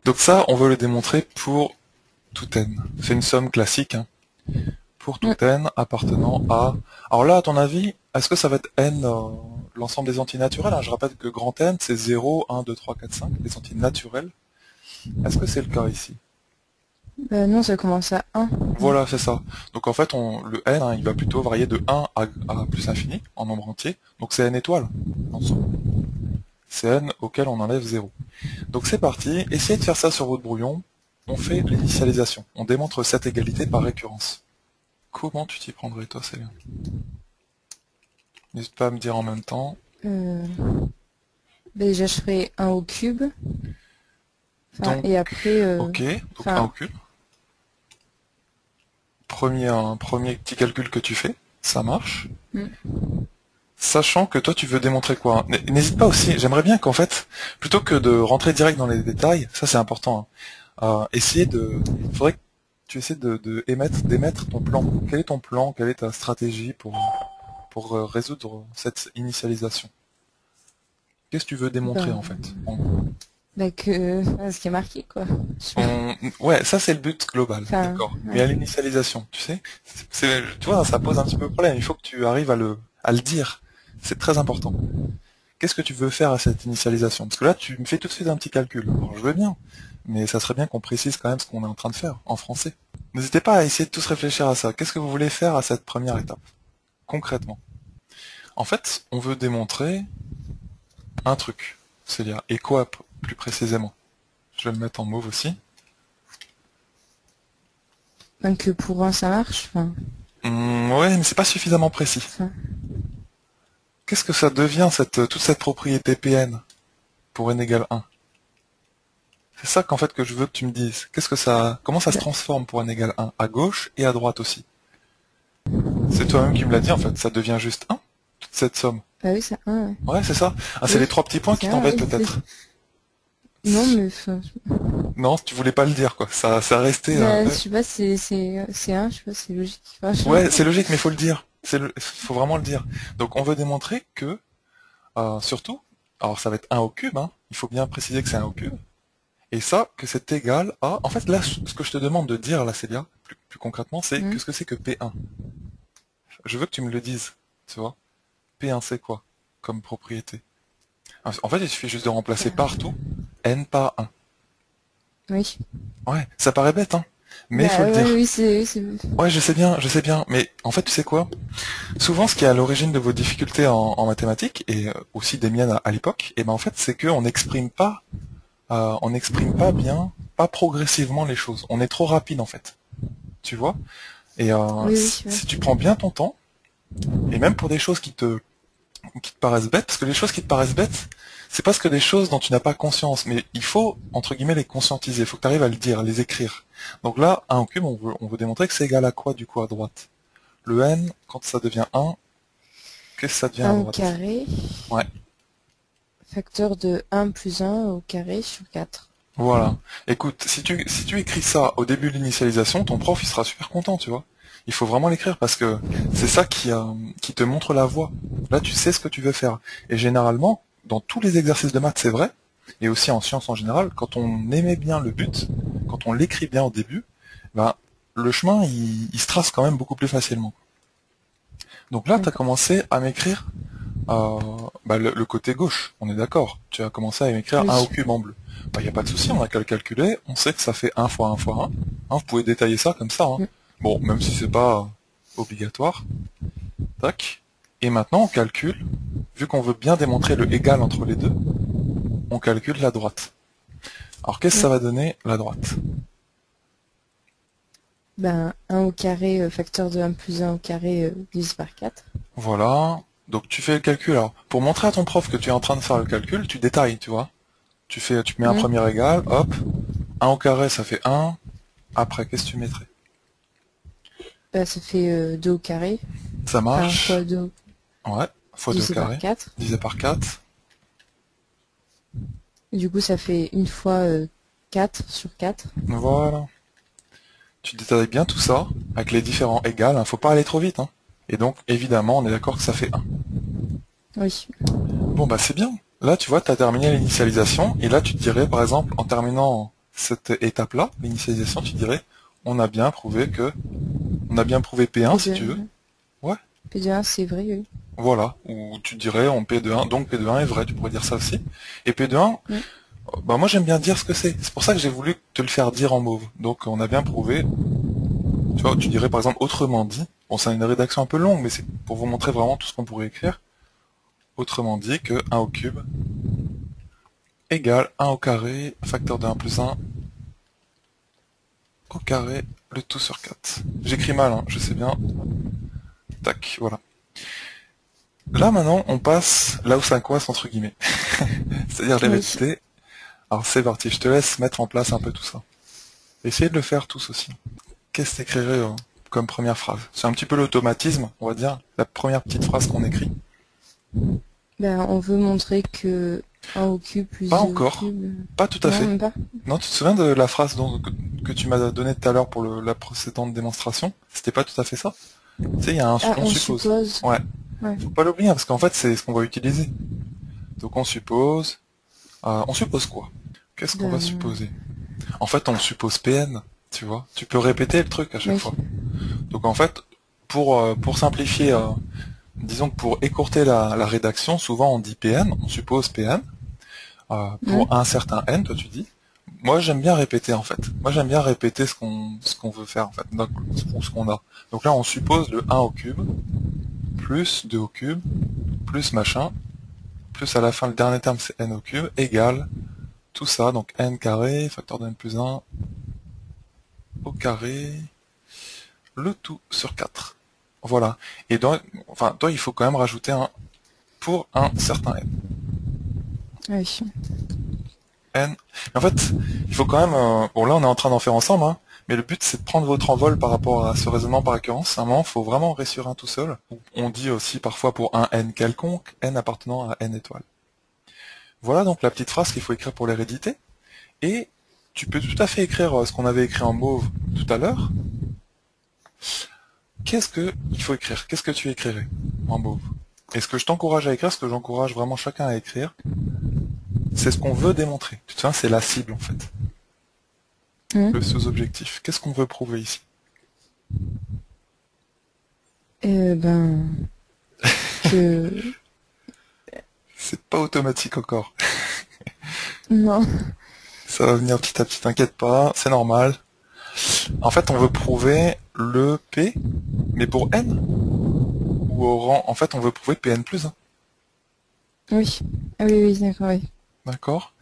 Donc ça, on veut le démontrer pour tout n. C'est une somme classique, hein. Pour tout n appartenant à... Alors là, à ton avis, est-ce que ça va être n, l'ensemble des entiers naturels, hein? Je rappelle que grand n, c'est 0, 1, 2, 3, 4, 5, les entiers naturels. Est-ce que c'est le cas ici? Non, ça commence à 1. Voilà, c'est ça. Donc en fait, le n, hein, il va plutôt varier de 1 à plus infini, en nombre entier. Donc c'est n étoiles, ensemble. C'est n auquel on enlève 0. Donc c'est parti, essayez de faire ça sur votre brouillon. On fait l'initialisation. On démontre cette égalité par récurrence. Comment tu t'y prendrais, toi, Céline? N'hésite pas à me dire en même temps. Déjà, je ferai 1 au cube. Enfin, Donc, et après... ok, donc 1 au cube. Premier petit calcul que tu fais, ça marche. Sachant que toi tu veux démontrer quoi? N'hésite pas aussi, j'aimerais bien qu'en fait, plutôt que de rentrer direct dans les détails, ça c'est important, hein, faudrait que tu essaies d'émettre ton plan. Quel est ton plan? Quelle est ta stratégie pour résoudre cette initialisation? Qu'est-ce que tu veux démontrer en fait? ce qui est marqué, quoi. Ouais, ça c'est le but global, Enfin, d'accord. ouais. Mais à l'initialisation, tu sais, tu vois, ça pose un petit peu problème. Il faut que tu arrives à le dire. C'est très important. Qu'est-ce que tu veux faire à cette initialisation? Parce que là, tu me fais tout de suite un petit calcul. Alors, je veux bien, mais ça serait bien qu'on précise quand même ce qu'on est en train de faire, en français. N'hésitez pas à essayer de tous réfléchir à ça. Qu'est-ce que vous voulez faire à cette première étape, concrètement? En fait, on veut démontrer un truc, Célia. Et quoi, plus précisément? Je vais le mettre en mauve aussi. Donc pour 1, ça marche. Enfin, Ouais, mais c'est pas suffisamment précis. Qu'est-ce que ça devient, toute cette propriété Pn pour n égale 1? C'est ça qu'en fait que je veux que tu me dises. Comment ça se transforme pour n égale 1? À gauche et à droite aussi. C'est toi-même qui me l'as dit en fait, ça devient juste 1, toute cette somme. bah oui, c'est 1, ouais. Ouais, c'est ça. Ah, c'est les trois petits points qui t'embêtent peut-être. Non, mais... Non, tu voulais pas le dire quoi. Ça restait... je sais pas, c'est 1, je sais pas, c'est logique. Enfin, Ouais, c'est logique, mais faut le dire. Faut vraiment le dire. Donc on veut démontrer que, surtout, alors ça va être 1 au cube, hein. Il faut bien préciser que c'est 1 au cube. Et ça, que c'est égal à... En fait, là, ce que je te demande de dire, là, Célia, plus concrètement, c'est qu'est-ce que c'est que P1? Je veux que tu me le dises, tu vois. P1, c'est quoi comme propriété? En fait, il suffit juste de remplacer partout n par 1. Oui. Ouais, ça paraît bête, hein. Mais il faut le Ouais, dire. oui, c'est... Ouais, je sais bien. Mais en fait, tu sais quoi? Souvent, ce qui est à l'origine de vos difficultés en mathématiques, et aussi des miennes à l'époque, et ben en fait, c'est qu'on n'exprime pas bien, pas progressivement les choses. On est trop rapide, en fait. Tu vois? Et si tu prends bien ton temps, et même pour des choses qui te paraissent bêtes, parce que les choses qui te paraissent bêtes, c'est parce que des choses dont tu n'as pas conscience, mais il faut, entre guillemets, les conscientiser, il faut que tu arrives à le dire, à les écrire. Donc là, 1 au cube, on veut démontrer que c'est égal à quoi, du coup, à droite? Le n, quand ça devient 1, qu'est-ce que ça devient à 1 au droite? carré. Ouais. Facteur de 1 plus 1 au carré sur 4. Voilà. Écoute, si tu écris ça au début de l'initialisation, ton prof, il sera super content, tu vois. Il faut vraiment l'écrire parce que c'est ça qui te montre la voie. Là, tu sais ce que tu veux faire. Et généralement, dans tous les exercices de maths, c'est vrai, et aussi en sciences en général, quand on aimait bien le but, quand on l'écrit bien au début, ben, le chemin, il se trace quand même beaucoup plus facilement. Donc là, tu as commencé à m'écrire le côté gauche, on est d'accord. Tu as commencé à m'écrire 1 au cube en bleu. Bah, y a pas de souci, on a qu'à le calculer, on sait que ça fait 1 fois 1 fois 1. Hein, vous pouvez détailler ça comme ça. Hein. Bon, même si c'est pas obligatoire. Tac. Et maintenant, on calcule, vu qu'on veut bien démontrer le égal entre les deux, on calcule la droite. Alors, qu'est-ce que ça va donner, la droite? Ben, 1 au carré, facteur de 1 plus 1 au carré, divisé par 4. Voilà. Donc, tu fais le calcul. Alors, pour montrer à ton prof que tu es en train de faire le calcul, tu détailles, tu vois. Tu mets un premier égal, hop. 1 au carré, ça fait 1. Après, qu'est-ce que tu mettrais? Bah, ça fait 2 au carré. Ça marche. Enfin, fois 2. Ouais, fois 2 au carré. Par 4. Divisé par 4. Et du coup, ça fait une fois 4 sur 4. Voilà. Tu détailles bien tout ça, avec les différents égales, hein. Faut pas aller trop vite. Hein. Et donc, évidemment, on est d'accord que ça fait 1. Oui. Bon, bah c'est bien. Là, tu vois, tu as terminé l'initialisation, et là, tu te dirais, par exemple, en terminant cette étape-là, l'initialisation, tu dirais, on a bien prouvé P1 si tu veux. P2, Ouais, P2 c'est vrai, oui. voilà. Ou tu dirais en P2.1, donc P2.1 est vrai, tu pourrais dire ça aussi. Et P2.1, Mm. bah moi j'aime bien dire ce que c'est. C'est pour ça que j'ai voulu te le faire dire en mauve. Donc on a bien prouvé. Tu vois, tu dirais par exemple autrement dit. Bon, c'est une rédaction un peu longue, mais c'est pour vous montrer vraiment tout ce qu'on pourrait écrire. Autrement dit que 1 au cube égale 1 au carré, facteur de 1 plus 1 au carré, le tout sur 4. J'écris mal, hein, je sais bien. Tac, voilà. Là maintenant, on passe là où ça coince entre guillemets. C'est-à-dire Oui. l'hérédité. Alors c'est parti, je te laisse mettre en place un peu tout ça. Essayez de le faire tous aussi. Qu'est-ce que t'écrirais comme première phrase? C'est un petit peu l'automatisme, on va dire, la première petite phrase qu'on écrit. Ben, on veut montrer que 1 au cube Pas plus 2 au encore, cube. pas tout à Non, fait. même pas. Non, tu te souviens de la phrase que tu m'as donnée tout à l'heure pour la précédente démonstration? C'était pas tout à fait ça? Tu sais, il y a Ah, on on suppose. suppose. Ouais, Ouais. faut pas l'oublier, hein, parce qu'en fait, c'est ce qu'on va utiliser. Donc on suppose quoi? Qu'est-ce qu'on va Ben, supposer? En fait, on suppose PN, tu vois. Tu peux répéter le truc à chaque oui. fois. Donc en fait, pour simplifier, disons que pour écourter la rédaction, souvent on dit PN, on suppose PN, Mm. pour un certain N, toi tu dis. Moi j'aime bien répéter en fait. Moi j'aime bien répéter ce qu'on veut faire en fait, donc, ou ce qu'on a. Donc là on suppose le 1 au cube, plus 2 au cube, plus machin, plus à la fin le dernier terme c'est N au cube, égale tout ça, donc N carré, facteur de N plus 1, au carré, le tout sur 4. Voilà. Et donc, enfin, toi, il faut quand même rajouter un pour un certain n. Oui. N. Mais en fait, il faut quand même. Bon, là, on est en train d'en faire ensemble, hein, mais le but, c'est de prendre votre envol par rapport à ce raisonnement par occurrence. À un moment, il faut vraiment réussir un tout seul. On dit aussi parfois pour un n quelconque, n appartenant à n étoiles. Voilà donc la petite phrase qu'il faut écrire pour l'hérédité. Et tu peux tout à fait écrire ce qu'on avait écrit en mauve tout à l'heure. Qu'est-ce que il faut écrire? Qu'est-ce que tu écrirais en mauve? Et ce que je t'encourage à écrire, ce que j'encourage vraiment chacun à écrire, c'est ce qu'on veut démontrer. Tu vois, c'est la cible en fait. Mm. Le sous-objectif. Qu'est-ce qu'on veut prouver ici? Ben, que... C'est pas automatique encore. Non. Ça va venir petit à petit, t'inquiète pas, c'est normal. En fait, on veut prouver le P, mais pour n, ou au rang, en fait, on veut prouver Pn plus 1. Oui. Ah oui, oui, d'accord, oui. D'accord?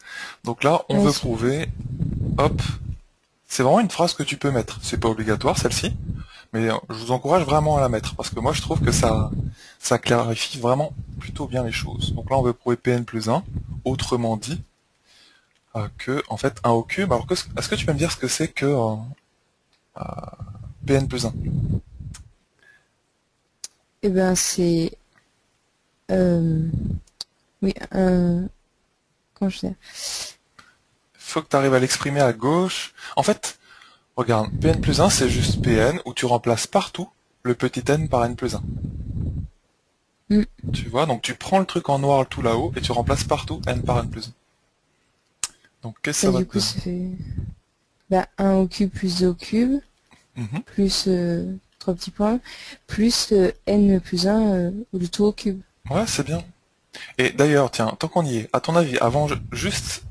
Donc là, on Oui. veut prouver, hop, c'est vraiment une phrase que tu peux mettre. C'est pas obligatoire, celle-ci, mais je vous encourage vraiment à la mettre, parce que moi, je trouve que ça clarifie vraiment plutôt bien les choses. Donc là, on veut prouver Pn plus 1, autrement dit, que, en fait, 1 au cube. Alors, est-ce que tu peux me dire ce que c'est que Pn plus 1? Eh ben, c'est... Euh, oui, comment je dis? Faut que tu arrives à l'exprimer à gauche. En fait, regarde, Pn plus 1, c'est juste Pn, où tu remplaces partout le petit n par n plus 1. Mm. Tu vois, donc tu prends le truc en noir tout là-haut, et tu remplaces partout n par n plus 1. Donc, qu'est-ce que ça Et va du te coup, donner? ça fait... Bah, 1 au cube plus 2 au cube, Mhm. plus 3 petits points, plus n plus 1 le tout au cube. Ouais, c'est bien. Et d'ailleurs, tiens, tant qu'on y est, à ton avis, juste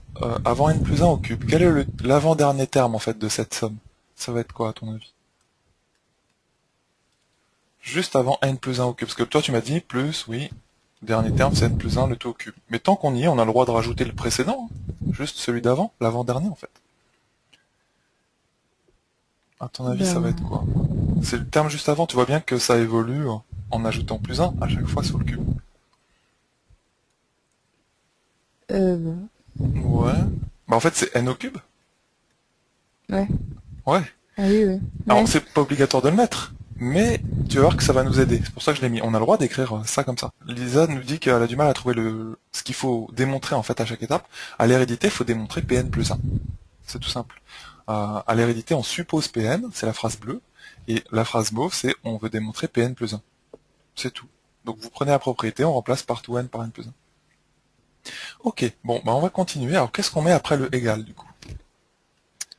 avant n plus 1 au cube, quel est l'avant-dernier terme en fait de cette somme? Ça va être quoi à ton avis? Juste avant n plus 1 au cube. Parce que toi tu m'as dit plus, oui, dernier terme c'est n plus 1 le tout au cube. Mais tant qu'on y est, on a le droit de rajouter le précédent, hein. Juste celui d'avant, l'avant-dernier en fait. À ton avis, ça va être Ben, quoi? C'est le terme juste avant, tu vois bien que ça évolue en ajoutant plus 1 à chaque fois sur le cube. euh, Ouais. Bah en fait c'est n au cube. ouais. Ouais. Ah oui, oui. Alors Ouais. c'est pas obligatoire de le mettre, mais tu vas voir que ça va nous aider. C'est pour ça que je l'ai mis. On a le droit d'écrire ça comme ça. Lisa nous dit qu'elle a du mal à trouver ce qu'il faut démontrer en fait à chaque étape. À l'hérédité, il faut démontrer Pn plus 1. C'est tout simple. À l'hérédité, on suppose Pn, c'est la phrase bleue, et la phrase mauve, c'est on veut démontrer Pn plus 1. C'est tout. Donc vous prenez la propriété, on remplace partout n par n plus 1. Ok, bon, bah on va continuer. Alors qu'est-ce qu'on met après le égal du coup?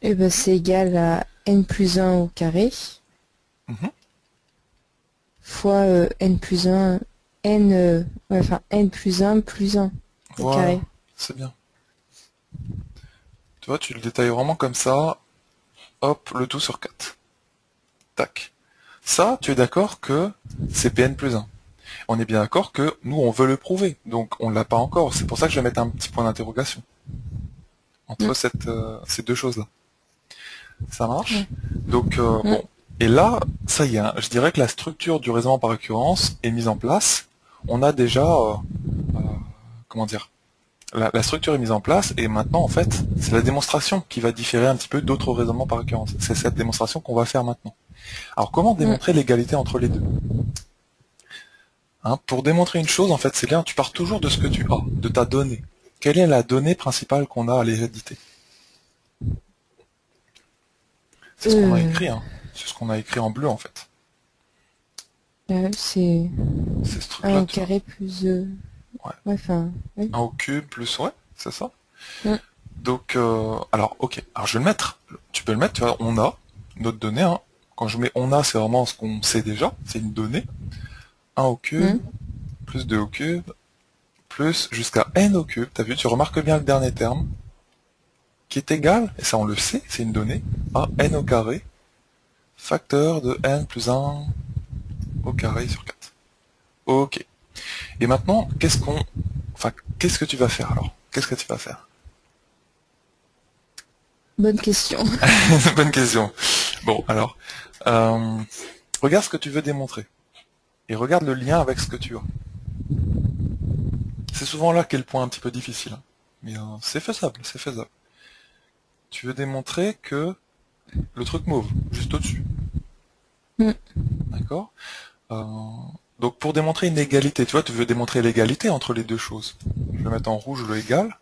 Et ben c'est égal à n plus 1 au carré Mhm. fois n plus 1, ouais, enfin n plus 1 au Voilà, carré. c'est bien. Tu vois, tu le détailles vraiment comme ça, hop, le tout sur 4. Tac. Ça, tu es d'accord que c'est Pn plus 1. On est bien d'accord que nous, on veut le prouver, donc on l'a pas encore. C'est pour ça que je vais mettre un petit point d'interrogation entre Mm, ces deux choses-là. Ça marche? ouais. Donc, Mm. bon. Et là, ça y est, hein, je dirais que la structure du raisonnement par récurrence est mise en place. On a déjà, euh, comment dire, la structure est mise en place, et maintenant, en fait, c'est la démonstration qui va différer un petit peu d'autres raisonnements par récurrence. C'est cette démonstration qu'on va faire maintenant. Alors, comment Mm. démontrer l'égalité entre les deux? Hein, pour démontrer une chose, en fait, c'est bien, tu pars toujours de ce que tu as, de ta donnée. Quelle est la donnée principale qu'on a à l'hérédité? C'est ce qu'on a Euh, écrit, hein. C'est ce qu'on a écrit en bleu, en fait. c'est C'est ce 1 truc-là, au tu vois. carré plus... Ouais. ouais, enfin... Oui. 1 au cube plus, ouais, c'est ça. Mm. Donc, alors, ok. Alors, je vais le mettre. Tu peux le mettre, tu vois, on a notre donnée, hein. Quand je mets on a, c'est vraiment ce qu'on sait déjà. C'est une donnée. 1 au cube, Mm. plus 2 au cube, plus jusqu'à n au cube. T'as vu, tu remarques bien le dernier terme, qui est égal, et ça on le sait, c'est une donnée, à n au carré, facteur de n plus 1 au carré sur 4. Ok. Et maintenant, enfin, qu'est-ce que tu vas faire alors? Qu'est-ce que tu vas faire? Bonne question. Bonne question. Bon, alors, euh, regarde ce que tu veux démontrer. Et regarde le lien avec ce que tu as. C'est souvent là qu'est le point un petit peu difficile, hein. Mais c'est faisable, c'est faisable. Tu veux démontrer que le truc mauve, juste au-dessus. Mm. D'accord? Euh, donc pour démontrer une égalité, tu vois, tu veux démontrer l'égalité entre les deux choses. Je vais mettre en rouge le égal.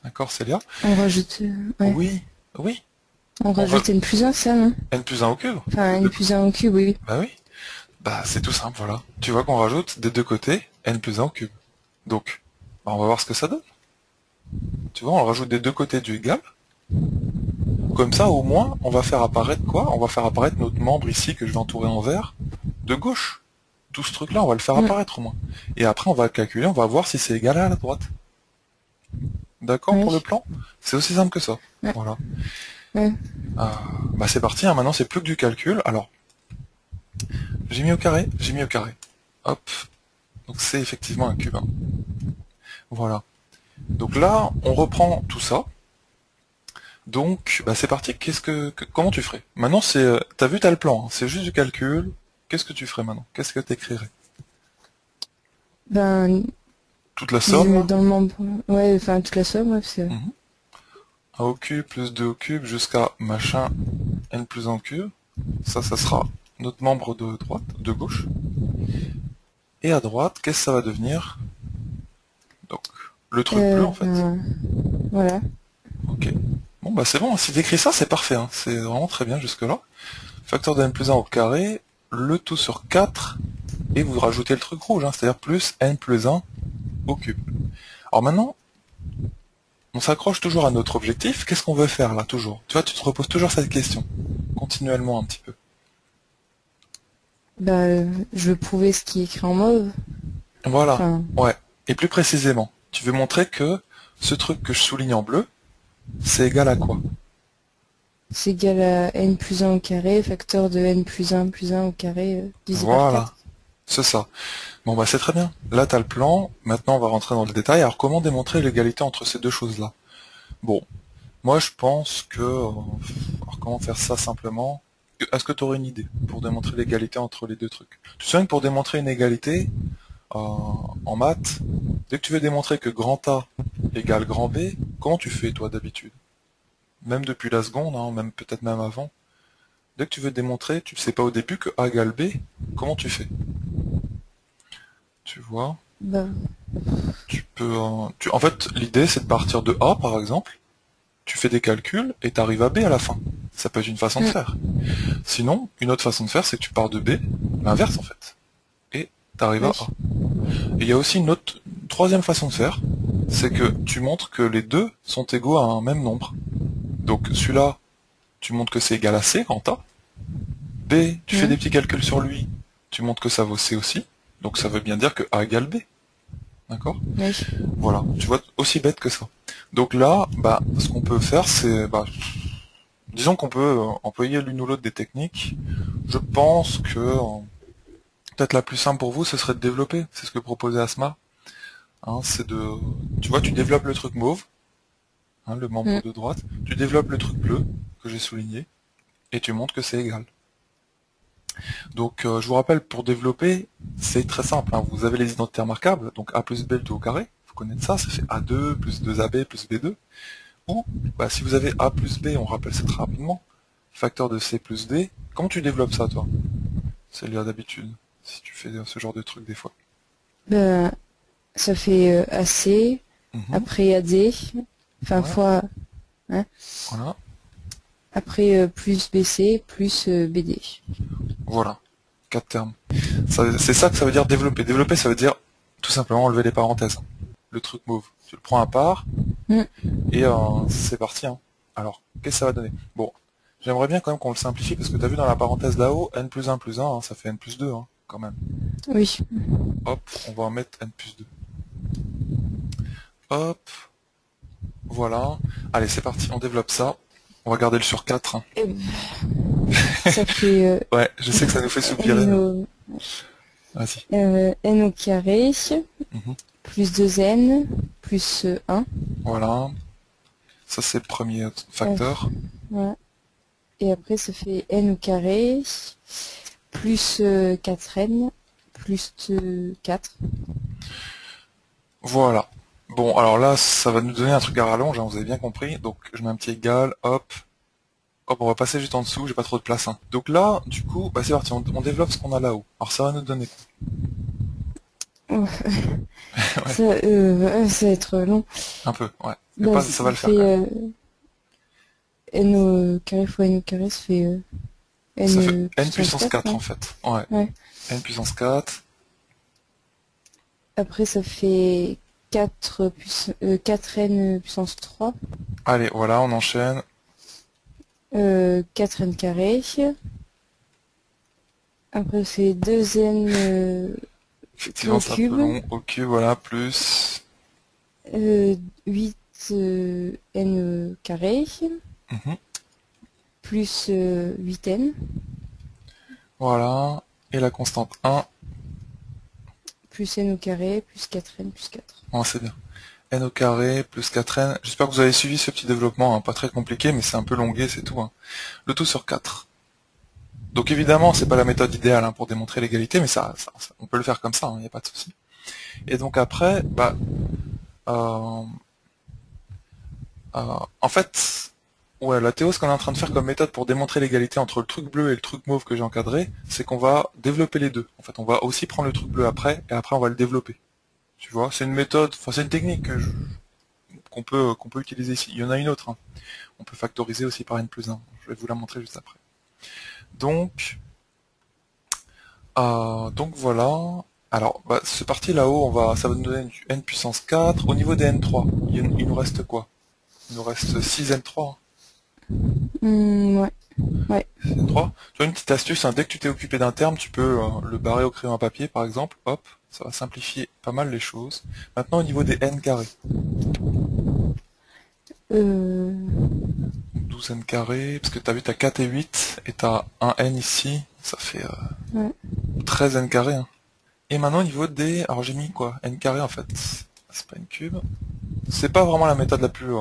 D'accord, Célia? On rajoute... ouais. Oui, oui. On On va rajoute n plus 1, ça, non? n plus 1 au cube. Enfin, n plus 1 au cube, oui. Bah oui. Bah c'est tout simple, voilà. Tu vois qu'on rajoute des deux côtés n plus 1 au cube. Donc, bah, on va voir ce que ça donne. Tu vois, on rajoute des deux côtés du égal. Comme ça, au moins, on va faire apparaître quoi? On va faire apparaître notre membre ici, que je vais entourer en vert, de gauche. Tout ce truc-là, on va le faire Mm. apparaître au moins. Et après, on va calculer, on va voir si c'est égal à la droite. D'accord pour le Oui. plan? C'est aussi simple que ça. Ouais. Voilà. Ouais. Euh, bah c'est parti, hein. Maintenant c'est plus que du calcul. Alors, j'ai mis au carré, j'ai mis au carré. Hop. Donc c'est effectivement un cube, hein. Voilà. Donc là, on reprend tout ça. Donc, bah c'est parti. Comment tu ferais? Maintenant, t'as vu, t'as le plan, hein. C'est juste du calcul. Qu'est-ce que tu ferais maintenant? Qu'est-ce que t'écrirais? Ben, Toute la somme, là. dans le membre... Ouais, enfin, toute la somme, ouais, c'est... Mhm. 1 au cube plus 2 au cube jusqu'à machin n plus 1 au cube. Ça sera notre membre de droite, de gauche. Et à droite, qu'est-ce que ça va devenir? Donc, le truc bleu en fait. Ben, voilà. Ok. Bon bah c'est bon, si t'écris ça, c'est parfait, hein. C'est vraiment très bien jusque-là. Facteur de n plus 1 au carré, le tout sur 4, et vous rajoutez le truc rouge, hein, c'est-à-dire plus n plus 1 au cube. Alors maintenant, on s'accroche toujours à notre objectif, qu'est-ce qu'on veut faire là, toujours? Tu vois, tu te reposes toujours cette question, continuellement un petit peu. Ben, je veux prouver ce qui est écrit en mauve. Voilà, Enfin, ouais. Et plus précisément, tu veux montrer que ce truc que je souligne en bleu, c'est égal à quoi? c'est égal à n plus 1 au carré, facteur de n plus 1 au carré divisé par Voilà, 4. c'est ça. Bon bah c'est très bien. Là t'as le plan, maintenant on va rentrer dans le détail. Alors comment démontrer l'égalité entre ces deux choses-là? Bon, moi je pense que... alors comment faire ça simplement? Est-ce que tu aurais une idée pour démontrer l'égalité entre les deux trucs? Tu sais que pour démontrer une égalité, en maths, dès que tu veux démontrer que grand A égale grand B, comment tu fais toi d'habitude? Même depuis la seconde, hein, même peut-être même avant. Dès que tu veux démontrer, tu ne sais pas au début que A égale B, comment tu fais? Tu vois? Ben, Tu peux, en fait, l'idée c'est de partir de A par exemple, tu fais des calculs et tu arrives à B à la fin. Ça peut être une façon de mm, faire. Sinon, une autre façon de faire, c'est que tu pars de B, l'inverse en fait, et tu arrives à A. oui. Et il y a aussi une troisième façon de faire, c'est que tu montres que les deux sont égaux à un même nombre. Donc celui-là, tu montres que c'est égal à C, grand A. B, tu fais Ouais. des petits calculs sur lui, tu montres que ça vaut C aussi. Donc ça veut bien dire que A égale B. D'accord? Oui. Voilà, tu vois, aussi bête que ça. Donc là, bah, ce qu'on peut faire, c'est, bah, disons qu'on peut employer l'une ou l'autre des techniques. Je pense que peut-être la plus simple pour vous, ce serait de développer. C'est ce que proposait Asma. Hein, c'est de, tu vois, tu développes le truc mauve, hein, le membre Mm. de droite. Tu développes le truc bleu que j'ai souligné et tu montres que c'est égal. Donc, je vous rappelle, pour développer, c'est très simple. Hein. Vous avez les identités remarquables, donc A plus B le tout au carré. Vous connaissez ça, ça fait A2 plus 2AB plus B2. Ou, bah, si vous avez A plus B, on rappelle ça très rapidement, facteur de C plus D. Comment tu développes ça, toi? C'est lié d'habitude, si tu fais ce genre de truc des fois. Ben, ça fait AC, Mhm. après AD, enfin Ouais, fois, hein, voilà, après plus BC, plus BD. voilà. Quatre termes. C'est ça que ça veut dire développer. Développer, ça veut dire tout simplement enlever les parenthèses. Le truc mauve. Tu le prends à part, Mm. et c'est parti. Hein. Alors, qu'est-ce que ça va donner? Bon, j'aimerais bien quand même qu'on le simplifie, parce que tu as vu dans la parenthèse là-haut, n plus 1 plus 1, hein, ça fait n plus 2, hein, quand même. Oui. Hop, on va en mettre n plus 2. Hop, voilà. Allez, c'est parti, on développe ça. On va garder le sur 4. Hein. Eh ben, ça fait Ouais, je sais que ça nous fait soupirer, N mais au, vas-y. N au carré, Mhm. plus 2N, plus 1. Voilà, ça c'est le premier facteur. Voilà. Et après, ça fait N au carré, plus 4N, plus 4. Voilà. Bon, alors là, ça va nous donner un truc à rallonge, hein, vous avez bien compris. Donc, je mets un petit égal, hop. Hop, on va passer juste en dessous, j'ai pas trop de place. Hein. Donc là, du coup, bah c'est parti, on développe ce qu'on a là-haut. Alors ça va nous donner Oh, quoi? Ouais, ça va être long. un peu, ouais. Mais Bah, pas, ça va ça le faire fait quand même. N au carré fois N au carré, ça fait N Ça fait n puissance puissance 4, 4 non? en fait. Ouais, Ouais. n puissance 4. Après, ça fait 4N puissance 3, Allez, voilà, on enchaîne. 4N carré. Après, c'est 2N Effectivement, au c'est un peu cube, long. Au cube, voilà, plus. 8 N carré, Mhm. plus 8N, Voilà. Et la constante 1. plus N au carré, plus 4N, plus 4. Ouais, c'est bien. N au carré, plus 4n. J'espère que vous avez suivi ce petit développement, hein. Pas très compliqué, mais c'est un peu longué, c'est tout. Hein. Le tout sur 4. Donc évidemment, c'est pas la méthode idéale hein, pour démontrer l'égalité, mais on peut le faire comme ça, il n'y a pas de souci. Et donc après, bah, euh, en fait, ouais, la théo, ce qu'on est en train de faire comme méthode pour démontrer l'égalité entre le truc bleu et le truc mauve que j'ai encadré, c'est qu'on va développer les deux. En fait, on va aussi prendre le truc bleu après, et après on va le développer. Tu vois, c'est une méthode, enfin c'est une technique qu'on peut utiliser ici. Il y en a une autre. Hein. On peut factoriser aussi par n plus 1. Je vais vous la montrer juste après. Donc voilà. Alors, bah, ce parti là-haut, ça va nous donner du n puissance 4. Au niveau des n3, il nous reste quoi? Il nous reste 6 n3. Ouais, ouais. 6 n3. Tu vois une petite astuce, hein, dès que tu t'es occupé d'un terme, tu peux le barrer au crayon à papier, par exemple. Hop, ça va simplifier pas mal les choses. Maintenant, au niveau des n carrés. Euh, 12 n carrés, parce que t'as vu, t'as 4 et 8, et t'as un n ici, ça fait ouais. 13 n carrés. Hein. Et maintenant, au niveau des... Alors j'ai mis quoi? N carré en fait. C'est pas une cube. C'est pas vraiment la méthode la plus...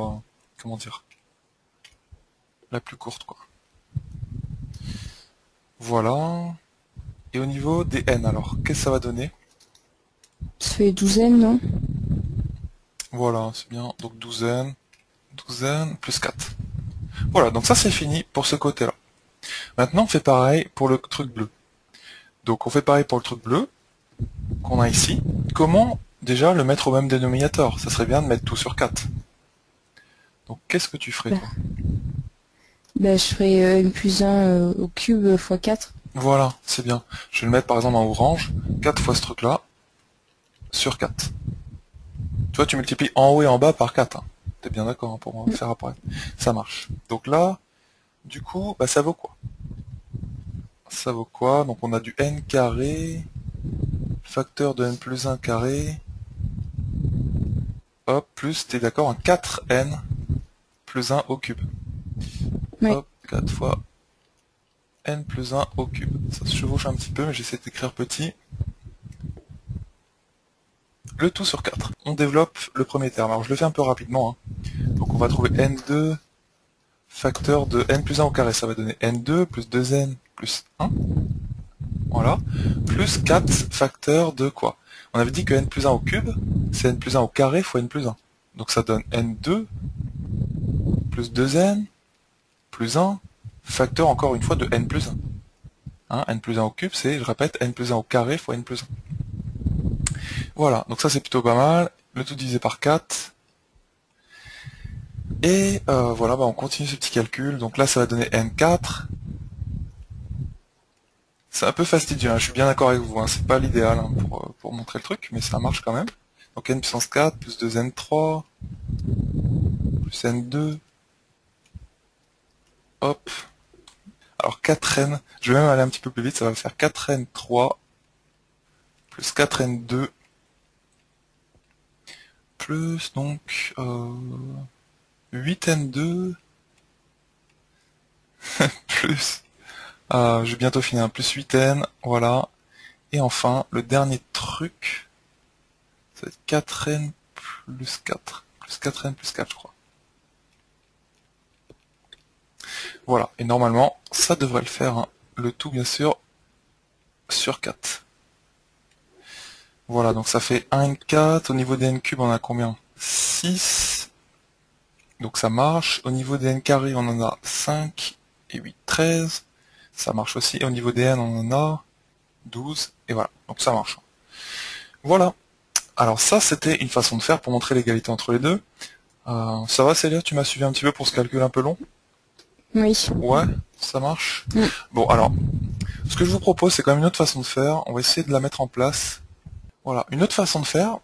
comment dire? La plus courte quoi. Voilà. Et au niveau des n alors, qu'est-ce que ça va donner? Ça fait douzaine, non? Voilà, c'est bien. Donc 12n plus 4. Voilà, donc ça c'est fini pour ce côté-là. Maintenant on fait pareil pour le truc bleu. Donc on fait pareil pour le truc bleu qu'on a ici. Comment déjà le mettre au même dénominateur? Ça serait bien de mettre tout sur 4. Donc qu'est-ce que tu ferais Bah, toi? bah, je ferai N plus 1 au cube fois 4. Voilà, c'est bien. Je vais le mettre par exemple en orange, 4 fois ce truc-là, sur 4. Tu vois, tu multiplies en haut et en bas par 4. Hein. T'es bien d'accord hein, pour faire après. Ça marche. Donc là, du coup, bah, ça vaut quoi? Ça vaut quoi? Donc on a du n carré, facteur de n plus 1 carré, hop, plus, t'es d'accord, un 4n plus 1 au cube. Oui. Hop, 4 fois n plus 1 au cube. Ça se chevauche un petit peu, mais j'essaie d'écrire petit. Le tout sur 4. On développe le premier terme. Alors je le fais un peu rapidement. Hein. Donc on va trouver n2 facteur de n plus 1 au carré. Ça va donner n2 plus 2n plus 1. Voilà. Plus 4 facteur de quoi? On avait dit que n plus 1 au cube, c'est n plus 1 au carré fois n plus 1. Donc ça donne n2 plus 2n plus 1 facteur encore une fois de n plus 1. Hein, n plus 1 au cube, c'est, je répète, n plus 1 au carré fois n plus 1. Voilà, donc ça c'est plutôt pas mal. Le tout divisé par 4. Et voilà, bah on continue ce petit calcul. Donc là ça va donner n4. C'est un peu fastidieux, hein, je suis bien d'accord avec vous. Hein, c'est pas l'idéal hein, pour montrer le truc, mais ça marche quand même. Donc n puissance 4 plus 2n3 plus n2. Hop. Alors 4n, je vais même aller un petit peu plus vite, ça va faire 4n3 plus 4n2 plus donc 8n2 plus, je vais bientôt finir, plus 8n, voilà. Et enfin, le dernier truc, ça va être 4n plus 4, plus 4n plus 4 je crois. Voilà, et normalement, ça devrait le faire, hein. Le tout bien sûr sur 4. Voilà, donc ça fait 1n4, au niveau des n cubes on a combien? 6, donc ça marche. Au niveau des n carrés on en a 5 et 8, 13, ça marche aussi. Et au niveau des n on en a 12, et voilà, donc ça marche. Voilà, alors ça c'était une façon de faire pour montrer l'égalité entre les deux. Ça va Célia, tu m'as suivi un petit peu pour ce calcul un peu long? Oui. Ouais, ça marche. Mm. Bon alors, ce que je vous propose c'est quand même une autre façon de faire, on va essayer de la mettre en place. Voilà, une autre façon de faire,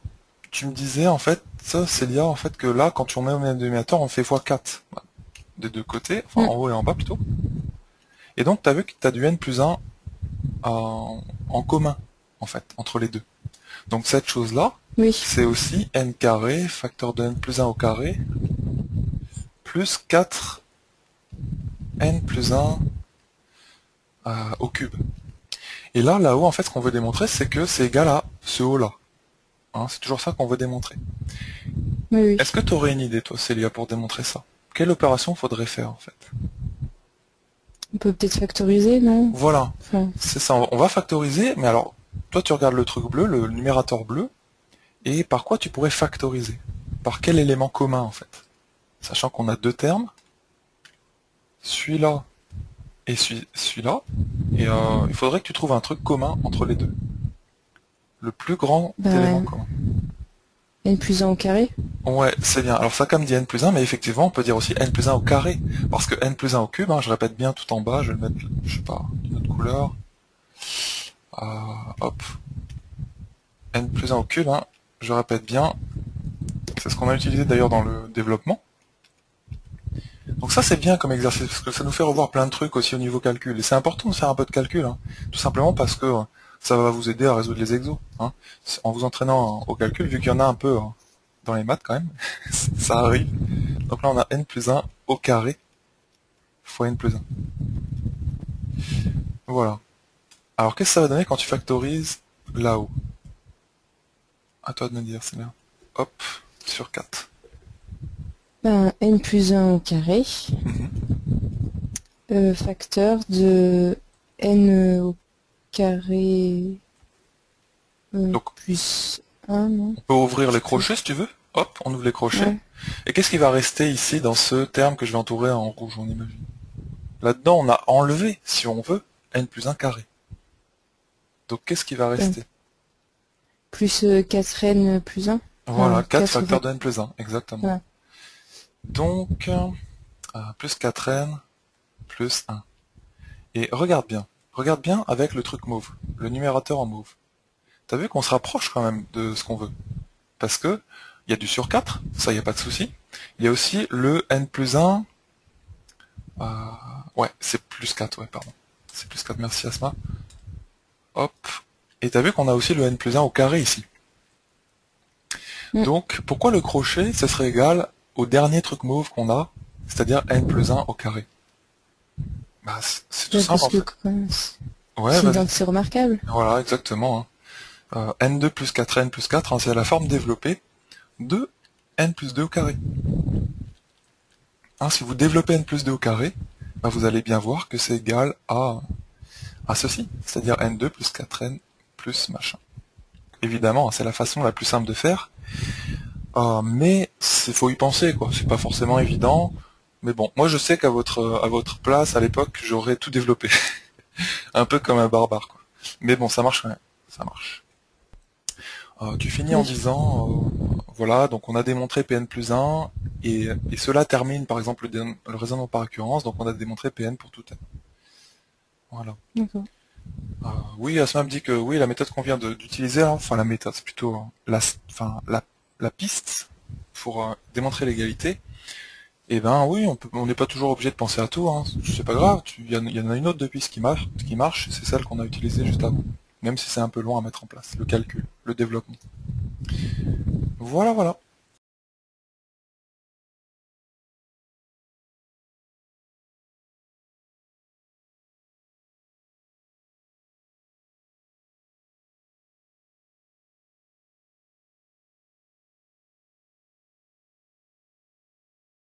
tu me disais en fait, ça Célia, en fait que là quand tu remets au dénominateur on fait x4 des deux côtés, enfin en haut et en bas plutôt. Et donc tu as vu que tu as du n plus 1 en commun en fait entre les deux. Donc cette chose là, Oui. c'est aussi n carré, facteur de n plus 1 au carré, plus 4 n plus 1 au cube. Et là, là-haut, en fait, ce qu'on veut démontrer, c'est que c'est égal à ce haut-là. Hein, c'est toujours ça qu'on veut démontrer. Oui, oui. Est-ce que tu aurais une idée, toi, Célia, pour démontrer ça? Quelle opération faudrait faire, en fait? On peut peut-être factoriser, non? Voilà, Enfin, c'est ça. On va factoriser, mais alors, toi, tu regardes le truc bleu, le numérateur bleu, et par quoi tu pourrais factoriser? Par quel élément commun, en fait? Sachant qu'on a deux termes, celui-là et celui-là, et il faudrait que tu trouves un truc commun entre les deux. Le plus grand élément commun. n plus 1 au carré? Ouais, c'est bien. Alors ça comme dit n plus 1, mais effectivement on peut dire aussi n plus 1 au carré. Parce que n plus 1 au cube, hein, je répète bien tout en bas, je vais le mettre, je sais pas, d'une autre couleur. Hop. N plus 1 au cube, hein, je répète bien. C'est ce qu'on a utilisé d'ailleurs dans le développement. Donc ça c'est bien comme exercice, parce que ça nous fait revoir plein de trucs aussi au niveau calcul. Et c'est important de faire un peu de calcul, hein, tout simplement parce que ça va vous aider à résoudre les exos. Hein, en vous entraînant au calcul, vu qu'il y en a un peu dans les maths quand même, ça arrive. Donc là on a n plus 1 au carré fois n plus 1. Voilà. Alors qu'est-ce que ça va donner quand tu factorises là-haut? À toi de me dire, c'est bien. Hop, sur 4. N plus 1 au carré, facteur de n au carré Donc plus 1, non? on peut ouvrir les crochets si tu veux. Hop, on ouvre les crochets. Ouais. Et qu'est-ce qui va rester ici dans ce terme que je vais entourer en rouge, on imagine? Là-dedans, on a enlevé, si on veut, n plus 1 carré. Donc qu'est-ce qui va rester? Plus 4n plus 1. Voilà, 4 4 facteur de n plus 1, exactement. Ouais. Donc, plus 4n plus 1. Et regarde bien avec le truc mauve, le numérateur en mauve. T'as vu qu'on se rapproche quand même de ce qu'on veut. Parce que il y a du sur 4, ça, il n'y a pas de souci. Il y a aussi le n plus 1, ouais, c'est plus 4, ouais, pardon. C'est plus 4, merci Asma. Hop. Et t'as vu qu'on a aussi le n plus 1 au carré ici. Mm. Donc, pourquoi le crochet, ce serait égal au dernier truc mauve qu'on a, c'est-à-dire n plus 1 au carré? Bah, c'est tout Ouais, simple parce en que fait. Ouais, c'est une vas-y. identité remarquable. Voilà, exactement, hein. N2 plus 4n plus 4, hein, c'est la forme développée de n plus 2 au carré. Hein, si vous développez n plus 2 au carré, bah, vous allez bien voir que c'est égal à ceci, c'est-à-dire n2 plus 4n plus machin. Évidemment, hein, c'est la façon la plus simple de faire, mais il faut y penser, quoi. C'est pas forcément évident, mais bon, moi je sais à votre place, à l'époque, j'aurais tout développé. Un peu comme un barbare, quoi. Mais bon, ça marche quand même, ça marche. Tu finis en Oui. disant, voilà, donc on a démontré Pn plus 1, et cela termine par exemple le raisonnement par occurrence, donc on a démontré Pn pour tout n. Voilà. D'accord. Oui, Asma me dit que oui, la méthode qu'on vient d'utiliser, hein, enfin la méthode, c'est plutôt la piste pour démontrer l'égalité. Et ben oui, on n'est pas toujours obligé de penser à tout, hein. C'est pas grave, il y en a une autre de piste qui marche, c'est celle qu'on a utilisée juste avant. Même si c'est un peu loin à mettre en place, le calcul, le développement. Voilà, voilà.